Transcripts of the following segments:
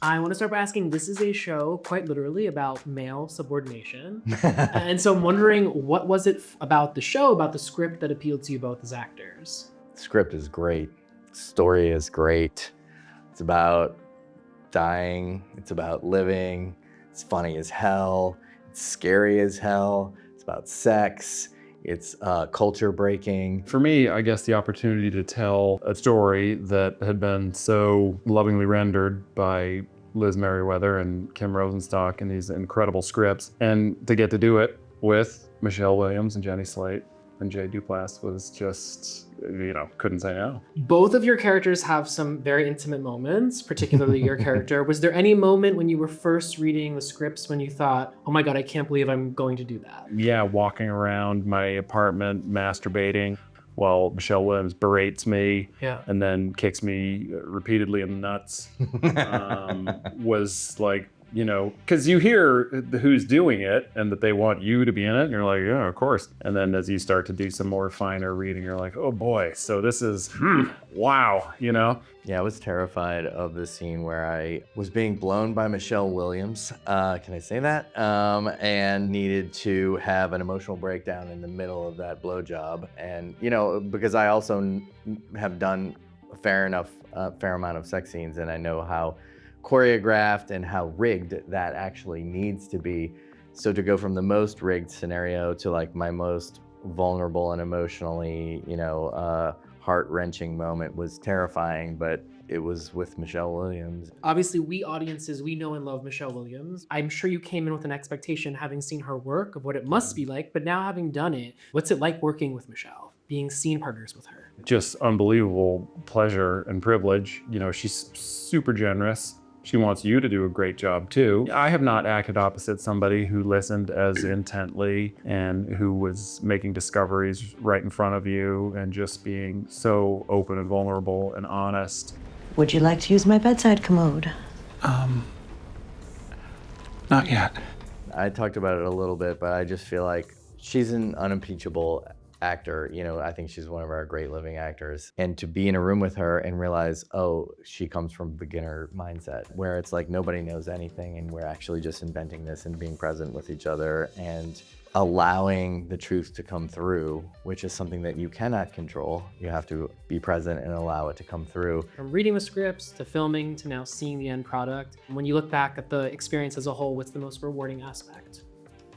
I want to start by asking, this is a show quite literally about male subordination. And so I'm wondering, what was it about the show, about the script that appealed to you both as actors? Script is great. Story is great. It's about dying. It's about living. It's funny as hell. It's scary as hell. It's about sex. It's culture breaking. For me, I guess the opportunity to tell a story that had been so lovingly rendered by Liz Merriweather and Kim Rosenstock in these incredible scripts, and to get to do it with Michelle Williams and Jenny Slate and Jay Duplass was just, couldn't say no. Both of your characters have some very intimate moments, particularly your character. Was there any moment when you were first reading the scripts when you thought, oh my God, I can't believe I'm going to do that? Yeah, walking around my apartment, masturbating, while Michelle Williams berates me and then kicks me repeatedly in the nuts, was like, because you hear who's doing it and that they want you to be in it, and you're like, yeah, of course. And then as you start to do some more finer reading, you're like, oh boy, so this is, wow, Yeah, I was terrified of the scene where I was being blown by Michelle Williams, can I say that? And needed to have an emotional breakdown in the middle of that blowjob. And, because I also have done a fair amount of sex scenes, and I know how choreographed and how rigged that actually needs to be. So to go from the most rigged scenario to like my most vulnerable and emotionally, heart-wrenching moment was terrifying, but it was with Michelle Williams. Obviously, we audiences, we know and love Michelle Williams. I'm sure you came in with an expectation, having seen her work, of what it must be like, but now having done it, what's it like working with Michelle, being scene partners with her? Just unbelievable pleasure and privilege. She's super generous. She wants you to do a great job too. I have not acted opposite somebody who listened as intently and who was making discoveries right in front of you and just being so open and vulnerable and honest. Would you like to use my bedside commode? Not yet. I talked about it a little bit, but I just feel like she's an unimpeachable actor. I think she's one of our great living actors. And to be in a room with her and realize, oh, she comes from a beginner mindset where it's like nobody knows anything and we're actually just inventing this and being present with each other and allowing the truth to come through, which is something that you cannot control. You have to be present and allow it to come through. From reading the scripts to filming to now seeing the end product, when you look back at the experience as a whole, what's the most rewarding aspect?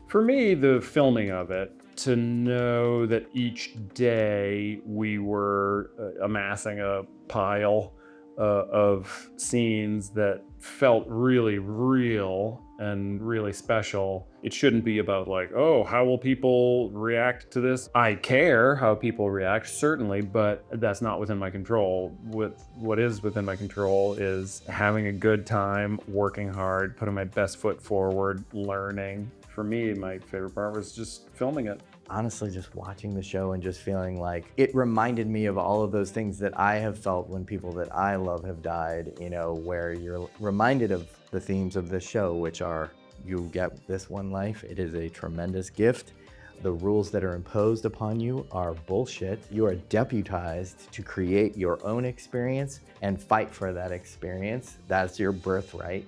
For me, the filming of it, to know that each day we were amassing a pile of scenes that felt really real and really special. It shouldn't be about like, oh, how will people react to this? I care how people react, certainly, but that's not within my control. What is within my control is having a good time, working hard, putting my best foot forward, learning. For me, my favorite part was just filming it. Honestly, just watching the show and just feeling like it reminded me of all of those things that I have felt when people that I love have died, where you're reminded of the themes of this show, which are you get this one life. It is a tremendous gift. The rules that are imposed upon you are bullshit. You are deputized to create your own experience and fight for that experience. That's your birthright.